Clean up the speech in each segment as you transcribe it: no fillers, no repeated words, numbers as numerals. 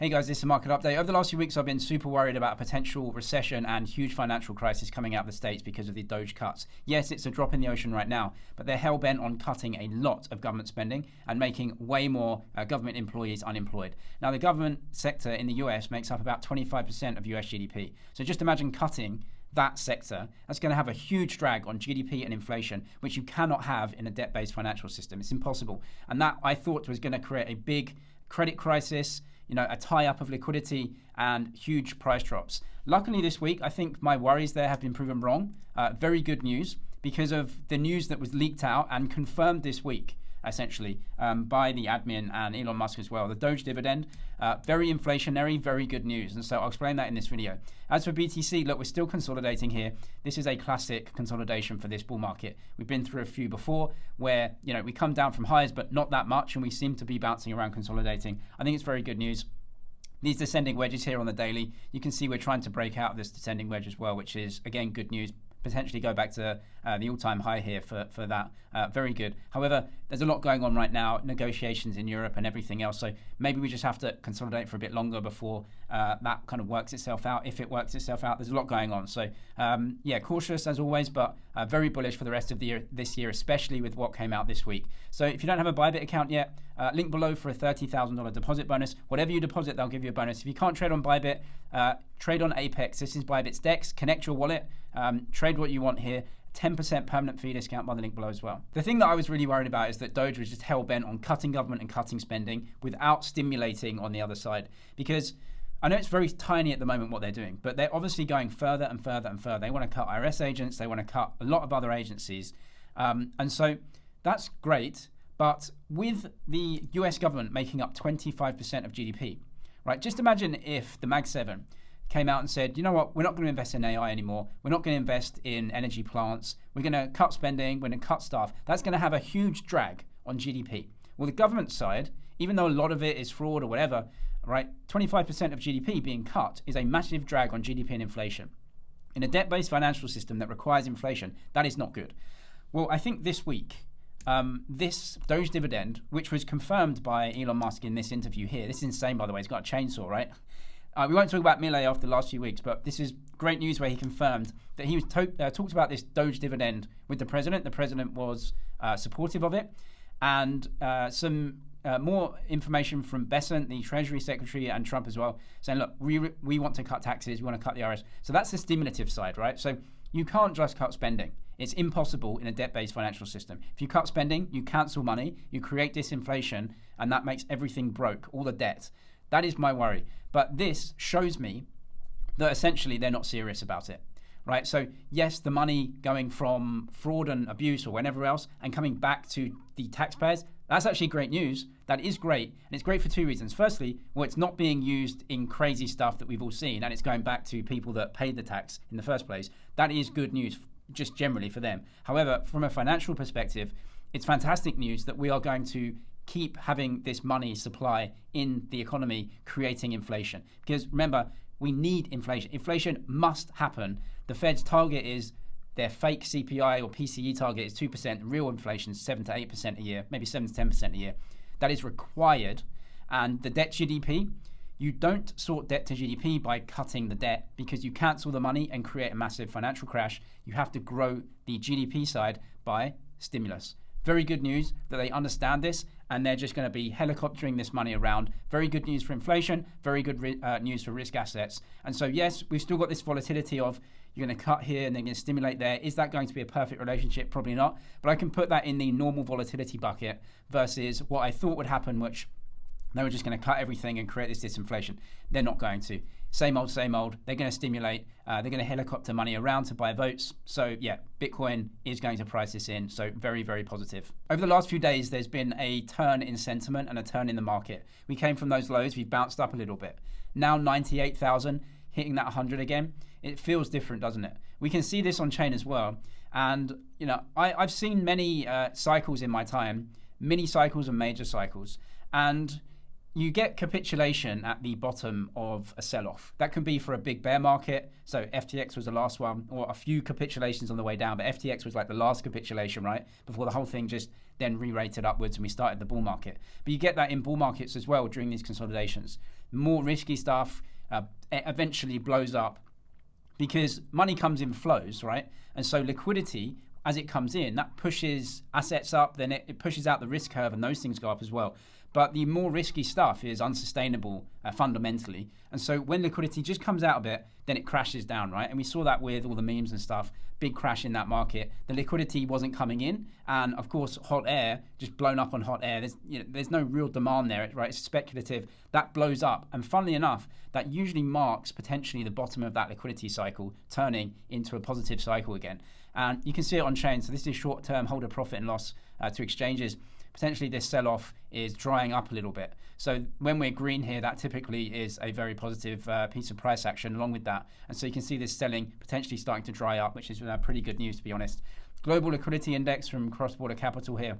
Hey guys, this is a market update. Over the last few weeks, I've been super worried about a potential recession and huge financial crisis coming out of the States because of the DOGE cuts. Yes, it's a drop in the ocean right now, but they're hell-bent on cutting a lot of government spending and making way more government employees unemployed. Now, the government sector in the US makes up about 25% of US GDP. So just imagine cutting that sector. That's going to have a huge drag on GDP and inflation, which you cannot have in a debt-based financial system. It's impossible. And that, I thought, was going to create a big credit crisis, a tie-up of liquidity and huge price drops. Luckily this week, I think my worries there have been proven wrong. Very good news because of the news that was leaked out and confirmed this week, essentially, by the admin and Elon Musk as well. The DOGE dividend, very inflationary, very good news. And so I'll explain that in this video. As for BTC, look, we're still consolidating here. This is a classic consolidation for this bull market. We've been through a few before where, we come down from highs, but not that much. And we seem to be bouncing around consolidating. I think it's very good news. These descending wedges here on the daily, you can see we're trying to break out of this descending wedge as well, which is, again, good news. Potentially go back to the all-time high here for that. Very good. However, there's a lot going on right now, negotiations in Europe and everything else. So maybe we just have to consolidate for a bit longer before that kind of works itself out. If it works itself out, there's a lot going on. So cautious as always, but very bullish for the rest of the year, this year, especially with what came out this week. So if you don't have a Bybit account yet, link below for a $30,000 deposit bonus. Whatever you deposit, they'll give you a bonus. If you can't trade on Bybit, trade on Apex. This is Bybit's DEX. Connect your wallet. Trade what you want here. 10% permanent fee discount by the link below as well. The thing that I was really worried about is that DOGE was just hell-bent on cutting government and cutting spending without stimulating on the other side. Because I know it's very tiny at the moment what they're doing, but they're obviously going further and further and further. They want to cut IRS agents. They want to cut a lot of other agencies. And so that's great. But with the US government making up 25% of GDP, right? Just imagine if the Mag 7 came out and said, you know what, we're not going to invest in AI anymore. We're not going to invest in energy plants. We're going to cut spending. We're going to cut staff. That's going to have a huge drag on GDP. Well, the government side, even though a lot of it is fraud or whatever, right, 25% of GDP being cut is a massive drag on GDP and inflation. In a debt-based financial system that requires inflation, that is not good. Well, I think this week, this DOGE dividend, which was confirmed by Elon Musk in this interview here, this is insane, by the way, he's got a chainsaw, right? We won't talk about Milei after the last few weeks, but this is great news where he confirmed that he was talked about this DOGE dividend with the president. The president was supportive of it. And some more information from Bessent, the Treasury Secretary, and Trump as well, saying, look, we want to cut taxes, we want to cut the IRS. So that's the stimulative side, right? So you can't just cut spending. It's impossible in a debt-based financial system. If you cut spending, you cancel money, you create disinflation, and that makes everything broke, all the debt. That is my worry. But this shows me that essentially they're not serious about it, right? So yes, the money going from fraud and abuse or whenever else and coming back to the taxpayers, that's actually great news. That is great. And it's great for two reasons. Firstly, well, it's not being used in crazy stuff that we've all seen, and it's going back to people that paid the tax in the first place. That is good news just generally for them. However, from a financial perspective, it's fantastic news that we are going to keep having this money supply in the economy, creating inflation. Because remember, we need inflation. Inflation must happen. The Fed's target is their fake CPI or PCE target is 2%. Real inflation is 7 to 8% a year, maybe 7 to 10% a year. That is required. And the debt GDP, you don't sort debt to GDP by cutting the debt because you cancel the money and create a massive financial crash. You have to grow the GDP side by stimulus. Very good news that they understand this and they're just going to be helicoptering this money around. Very good news for inflation, very good news for risk assets. And so, yes, we've still got this volatility of you're going to cut here and then going to stimulate there. Is that going to be a perfect relationship? Probably not. But I can put that in the normal volatility bucket versus what I thought would happen, which they were just going to cut everything and create this disinflation. They're not going to. Same old, same old. They're going to stimulate. They're going to helicopter money around to buy votes. So yeah, Bitcoin is going to price this in. So very, very positive. Over the last few days, there's been a turn in sentiment and a turn in the market. We came from those lows. We've bounced up a little bit. Now 98,000, hitting that 100 again. It feels different, doesn't it? We can see this on chain as well. And I've seen many cycles in my time, mini cycles and major cycles. And you get capitulation at the bottom of a sell-off. That can be for a big bear market. So FTX was the last one, or a few capitulations on the way down, but FTX was like the last capitulation, right? Before the whole thing just then re-rated upwards and we started the bull market. But you get that in bull markets as well during these consolidations. more risky stuff eventually blows up because money comes in flows, right? And so liquidity, as it comes in, that pushes assets up, then it pushes out the risk curve and those things go up as well. But the more risky stuff is unsustainable fundamentally. And so when liquidity just comes out a bit, then it crashes down, right? And we saw that with all the memes and stuff, big crash in that market. The liquidity wasn't coming in. And of course, hot air, just blown up on hot air. There's no real demand there, right? It's speculative. That blows up. And funnily enough, that usually marks potentially the bottom of that liquidity cycle, turning into a positive cycle again. And you can see it on chain. So this is short-term holder profit and loss to exchanges. Potentially this sell-off is drying up a little bit. So when we're green here, that typically is a very positive piece of price action along with that. And so you can see this selling potentially starting to dry up, which is pretty good news, to be honest. Global liquidity index from cross-border capital here.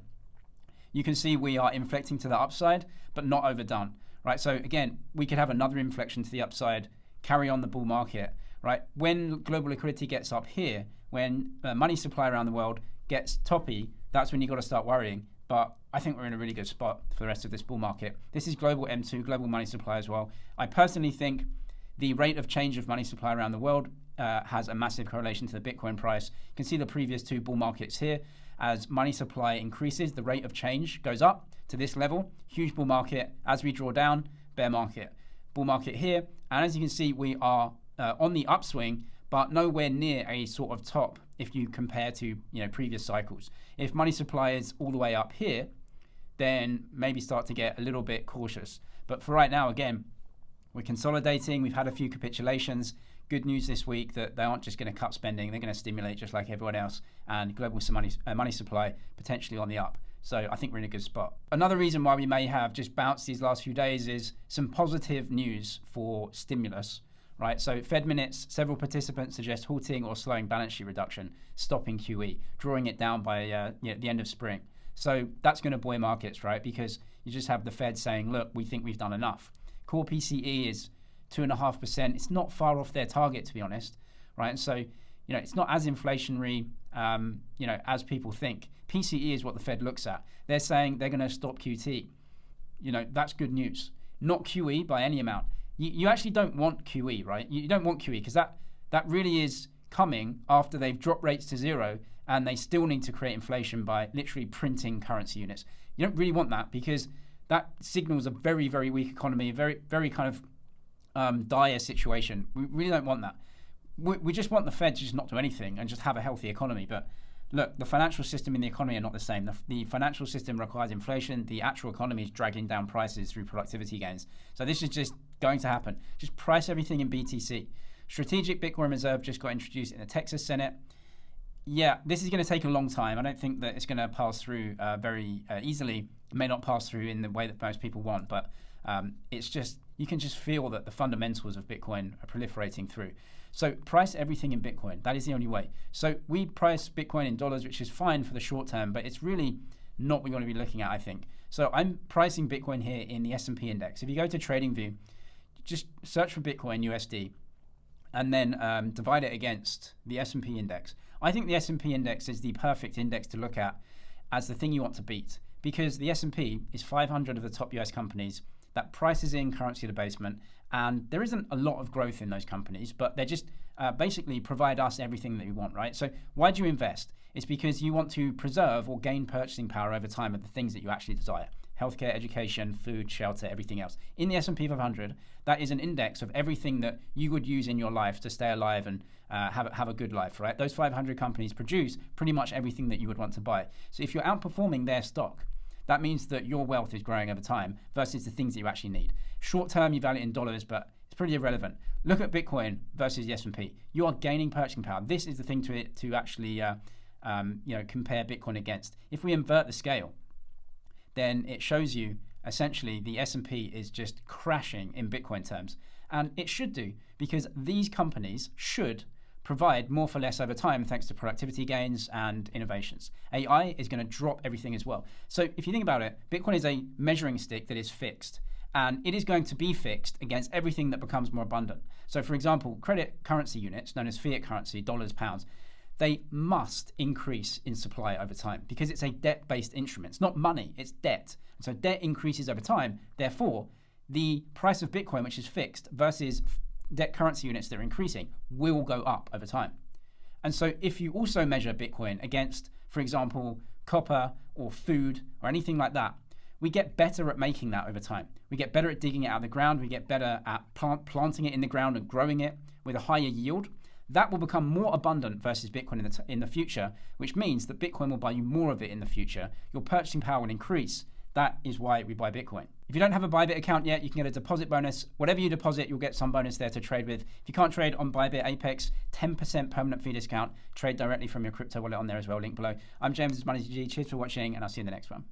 You can see we are inflecting to the upside, but not overdone, right? So again, we could have another inflection to the upside, carry on the bull market, right? When global liquidity gets up here, when money supply around the world gets toppy, that's when you've got to start worrying. But I think we're in a really good spot for the rest of this bull market. This is global M2, global money supply as well. I personally think the rate of change of money supply around the world has a massive correlation to the Bitcoin price. You can see the previous two bull markets here. As money supply increases, the rate of change goes up to this level. Huge bull market. As we draw down, bear market. Bull market here. And as you can see, we are on the upswing, but nowhere near a sort of top if you compare to previous cycles. If money supply is all the way up here, then maybe start to get a little bit cautious. But for right now, again, we're consolidating. We've had a few capitulations. Good news this week that they aren't just going to cut spending. They're going to stimulate just like everyone else. And global money supply potentially on the up. So I think we're in a good spot. Another reason why we may have just bounced these last few days is some positive news for stimulus. Right, so Fed minutes, several participants suggest halting or slowing balance sheet reduction, stopping QE, drawing it down by the end of spring. So that's going to buoy markets, right? Because you just have the Fed saying, look, we think we've done enough. Core PCE is 2.5%. It's not far off their target, to be honest, right? And so, it's not as inflationary, as people think. PCE is what the Fed looks at. They're saying they're going to stop QT. That's good news. Not QE by any amount. You actually don't want QE, right? You don't want QE because that really is coming after they've dropped rates to zero and they still need to create inflation by literally printing currency units. You don't really want that because that signals a very, very weak economy, a very, very kind of dire situation. We really don't want that. We just want the Fed to just not do anything and just have a healthy economy. But look, the financial system and the economy are not the same. The financial system requires inflation. The actual economy is dragging down prices through productivity gains. So this is just going to happen. Just price everything in BTC. Strategic Bitcoin Reserve just got introduced in the Texas Senate. Yeah, this is going to take a long time. I don't think that it's going to pass through very easily. It may not pass through in the way that most people want, but it's just, you can just feel that the fundamentals of Bitcoin are proliferating through. So price everything in Bitcoin. That is the only way. So we price Bitcoin in dollars, which is fine for the short term, but it's really not what you want to be looking at, I think. So I'm pricing Bitcoin here in the S&P index. If you go to TradingView, just search for Bitcoin USD and then divide it against the S&P index. I think the S&P index is the perfect index to look at as the thing you want to beat because the S&P is 500 of the top US companies that prices in currency debasement, and there isn't a lot of growth in those companies, but they just basically provide us everything that we want, right? So why do you invest? It's because you want to preserve or gain purchasing power over time of the things that you actually desire. Healthcare, education, food, shelter, everything else. In the S&P 500, that is an index of everything that you would use in your life to stay alive and have a good life, right? Those 500 companies produce pretty much everything that you would want to buy. So if you're outperforming their stock, that means that your wealth is growing over time versus the things that you actually need. Short term, you value it in dollars, but it's pretty irrelevant. Look at Bitcoin versus the S&P. You are gaining purchasing power. This is the thing to actually compare Bitcoin against. If we invert the scale, then it shows you essentially the S&P is just crashing in Bitcoin terms. And it should do because these companies should provide more for less over time thanks to productivity gains and innovations. AI is going to drop everything as well. So if you think about it, Bitcoin is a measuring stick that is fixed. And it is going to be fixed against everything that becomes more abundant. So for example, credit currency units, known as fiat currency, dollars, pounds, they must increase in supply over time because it's a debt-based instrument. It's not money, it's debt. And so debt increases over time. Therefore, the price of Bitcoin, which is fixed, versus debt currency units that are increasing, will go up over time. And so if you also measure Bitcoin against, for example, copper or food or anything like that, we get better at making that over time. We get better at digging it out of the ground. We get better at planting it in the ground and growing it with a higher yield. That will become more abundant versus Bitcoin in the future, which means that Bitcoin will buy you more of it in the future. Your purchasing power will increase. That is why we buy Bitcoin. If you don't have a Bybit account yet, you can get a deposit bonus. Whatever you deposit, you'll get some bonus there to trade with. If you can't trade on Bybit Apex, 10% permanent fee discount. Trade directly from your crypto wallet on there as well, link below. I'm James, this is Money GG. Cheers for watching, and I'll see you in the next one.